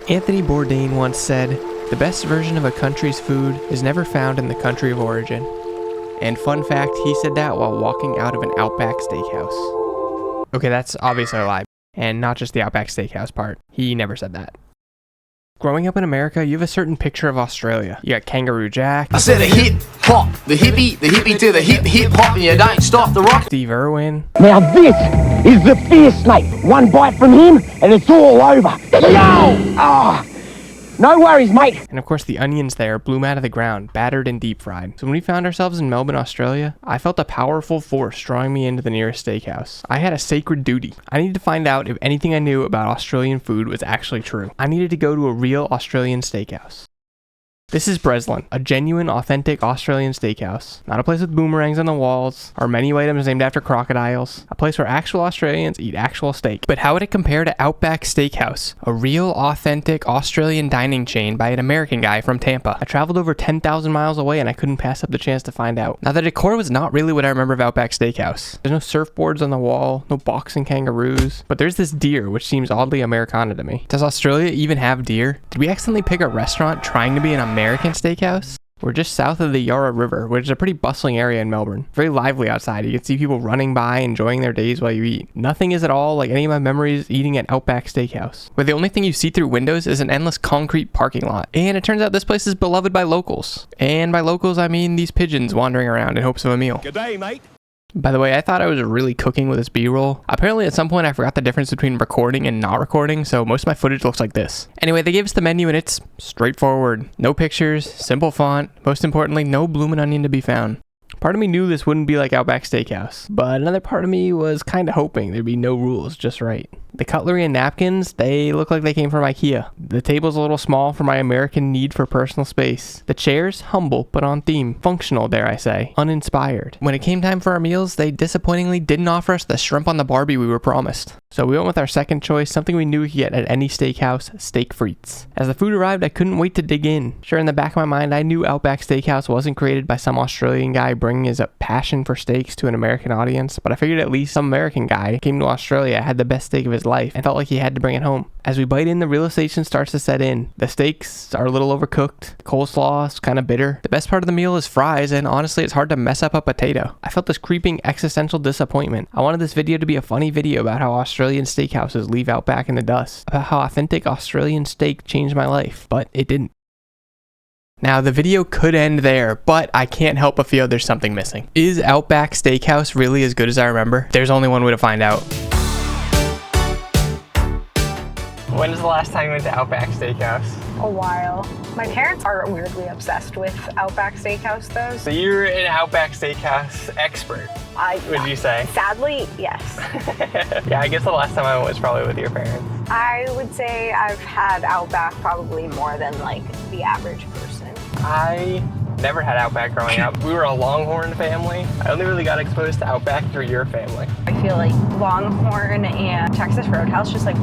Anthony Bourdain once said, "The best version of a country's food is never found in the country of origin." And fun fact, he said that while walking out of an Outback Steakhouse. Okay, that's obviously a lie. And not just the Outback Steakhouse part. He never said that. Growing up in America, you have a certain picture of Australia. You got Kangaroo Jack. I said a hip hop, the hippie to the hip hop, and you don't stop the rock. Steve Irwin. Now this is the fear snake. One bite from him and it's all over. Yo! Ah! No worries, mate. And of course the onions there bloom out of the ground, battered and deep fried. So when we found ourselves in Melbourne, Australia, I felt a powerful force drawing me into the nearest steakhouse. I had a sacred duty. I needed to find out if anything I knew about Australian food was actually true. I needed to go to a real Australian steakhouse. This is Breslin, a genuine, authentic Australian steakhouse. Not a place with boomerangs on the walls, or menu items named after crocodiles. A place where actual Australians eat actual steak. But how would it compare to Outback Steakhouse, a real, authentic Australian dining chain by an American guy from Tampa? I traveled over 10,000 miles away and I couldn't pass up the chance to find out. Now, the decor was not really what I remember of Outback Steakhouse. There's no surfboards on the wall, no boxing kangaroos, but there's this deer, which seems oddly Americana to me. Does Australia even have deer? Did we accidentally pick a restaurant trying to be an American steakhouse? We're just south of the Yarra River, which is a pretty bustling area in Melbourne. Very lively outside. You can see people running by, enjoying their days while you eat. Nothing is at all like any of my memories eating at Outback Steakhouse, where the only thing you see through windows is an endless concrete parking lot. And it turns out this place is beloved by locals. And by locals, I mean these pigeons wandering around in hopes of a meal. G'day, mate. By the way, I thought I was really cooking with this B-roll. Apparently at some point I forgot the difference between recording and not recording, so most of my footage looks like this. Anyway, they gave us the menu and it's straightforward. No pictures, simple font, most importantly, no bloomin' onion to be found. Part of me knew this wouldn't be like Outback Steakhouse, but another part of me was kind of hoping there'd be no rules, just right. The cutlery and napkins, they look like they came from IKEA. The table's a little small for my American need for personal space. The chairs, humble, but on theme. Functional, dare I say. Uninspired. When it came time for our meals, they disappointingly didn't offer us the shrimp on the Barbie we were promised. So we went with our second choice, something we knew we could get at any steakhouse, steak frites. As the food arrived, I couldn't wait to dig in. Sure, in the back of my mind, I knew Outback Steakhouse wasn't created by some Australian guy bringing his passion for steaks to an American audience, but I figured at least some American guy came to Australia, had the best steak of his life, and felt like he had to bring it home. As we bite in, the realization starts to set in. The steaks are a little overcooked. The coleslaw is kind of bitter. The best part of the meal is fries, and honestly, it's hard to mess up a potato. I felt this creeping existential disappointment. I wanted this video to be a funny video about how Australian steakhouses leave Outback in the dust, about how authentic Australian steak changed my life, but it didn't. Now, the video could end there, but I can't help but feel there's something missing. Is Outback Steakhouse really as good as I remember? There's only one way to find out. When was the last time you went to Outback Steakhouse? A while. My parents are weirdly obsessed with Outback Steakhouse though. So you're an Outback Steakhouse expert, would you say? Sadly, yes. Yeah, I guess the last time I went was probably with your parents. I would say I've had Outback probably more than like the average person. I never had Outback growing up. We were a Longhorn family. I only really got exposed to Outback through your family. I feel like Longhorn and Texas Roadhouse just like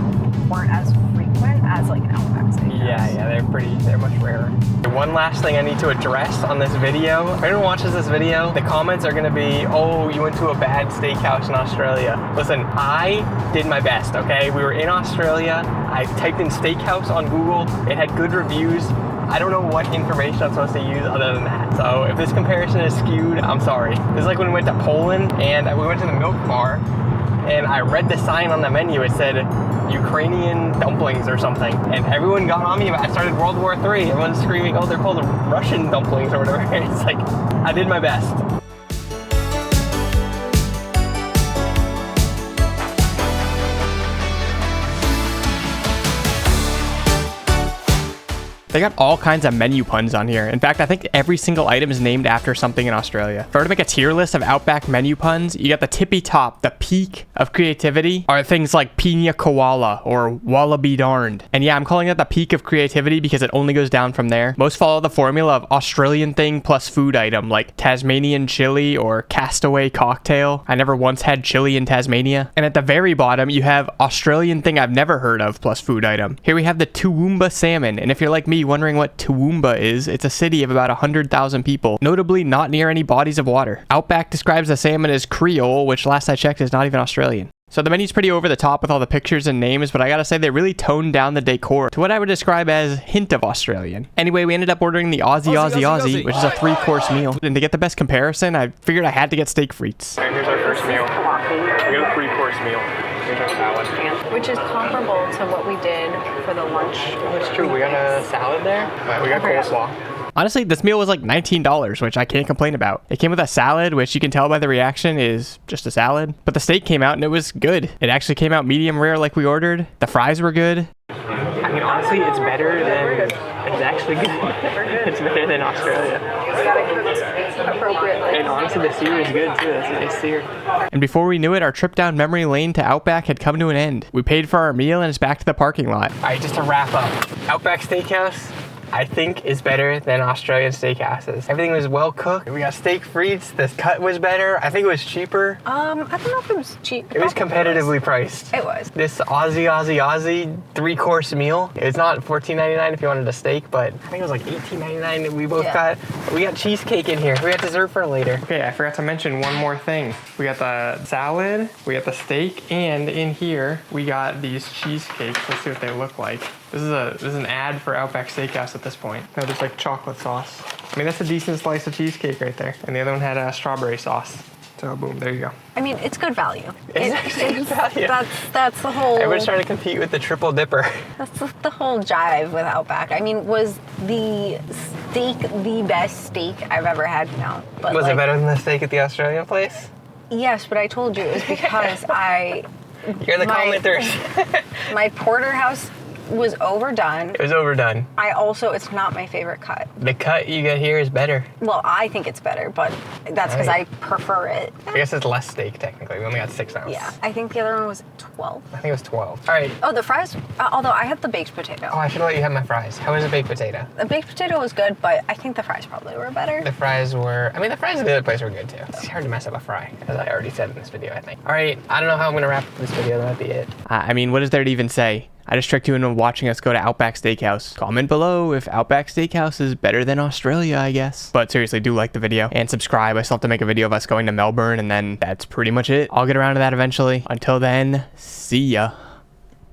weren't as frequent as like an Outback Steakhouse. Yeah, they're much rarer. One last thing I need to address on this video. If anyone watches this video, the comments are gonna be, oh, you went to a bad steakhouse in Australia. Listen, I did my best, okay? We were in Australia. I typed in steakhouse on Google. It had good reviews. I don't know what information I'm supposed to use other than that. So if this comparison is skewed, I'm sorry. This is like when we went to Poland and we went to the milk bar and I read the sign on the menu. It said Ukrainian dumplings or something. And everyone got on me about it. I started World War III. Everyone's screaming, oh, they're called Russian dumplings or whatever. It's like, I did my best. They got all kinds of menu puns on here. In fact, I think every single item is named after something in Australia. If I were to make a tier list of Outback menu puns, you got the tippy top, the peak of creativity, are things like pina koala or wallaby darned. And yeah, I'm calling that the peak of creativity because it only goes down from there. Most follow the formula of Australian thing plus food item, like Tasmanian chili or castaway cocktail. I never once had chili in Tasmania. And at the very bottom, you have Australian thing I've never heard of plus food item. Here we have the Toowoomba salmon. And if you're like me, wondering what Toowoomba is, it's a city of about 100,000 people, notably not near any bodies of water. Outback describes the salmon as Creole, which last I checked is not even Australian. So the menu's pretty over the top with all the pictures and names, but I gotta say they really toned down the decor to what I would describe as hint of Australian. Anyway, we ended up ordering the Aussie, which is a 3-course meal. And to get the best comparison, I figured I had to get steak frites. Alright, here's our first meal. We got a 3-course meal. Here's our salad. Which is comparable to what we did for the lunch. That's true, we got a salad there. We got coleslaw. Honestly, this meal was like $19, which I can't complain about. It came with a salad, which you can tell by the reaction is just a salad. But the steak came out and it was good. It actually came out medium rare like we ordered. The fries were good. I mean, honestly, it's better than... It's actually good. It's better than Australia. We got it cooked appropriately. And honestly, the sear is good too. That's a nice sear. And before we knew it, our trip down memory lane to Outback had come to an end. We paid for our meal and it's back to the parking lot. Alright, just to wrap up. Outback Steakhouse, I think, is better than Australian steakhouses. Everything was well cooked. We got steak frites. The cut was better. I think it was cheaper. I don't know if it was cheap. It was competitively priced. It was. This Aussie 3-course meal. It's not $14.99 if you wanted a steak, but I think it was like $18.99. We both we got cheesecake in here. We got dessert for later. Okay, I forgot to mention one more thing. We got the salad, we got the steak, and in here we got these cheesecakes. Let's see what they look like. This is an ad for Outback Steakhouse at this point. No, there's like chocolate sauce. I mean, that's a decent slice of cheesecake right there. And the other one had strawberry sauce. So boom, there you go. I mean, it's good value. It's actually good value. That's the whole... Everyone's trying to compete with the triple dipper. That's the whole jive with Outback. I mean, was the steak the best steak I've ever had? No. But Was it better than the steak at the Australian place? Yes, but I told you it was because You're the commenters. my porterhouse was overdone. It was overdone. It's not my favorite cut. The cut you get here is better. Well, I think it's better, but that's because I prefer it. I guess it's less steak technically. We only got 6 ounce. Yeah, I think the other one was 12. I think it was 12. All right. Oh, the fries, although I had the baked potato. Oh, I should let you have my fries. How was the baked potato? The baked potato was good, but I think the fries probably were better. The fries were, the fries at the other place were good too. It's hard to mess up a fry, as I already said in this video, I think. All right, I don't know how I'm gonna wrap up this video. That might be it. I mean, what is there to even say? I just tricked you into watching us go to Outback Steakhouse. Comment below if Outback Steakhouse is better than Australia, I guess. But seriously, do like the video and subscribe. I still have to make a video of us going to Melbourne, and then that's pretty much it. I'll get around to that eventually. Until then, see ya.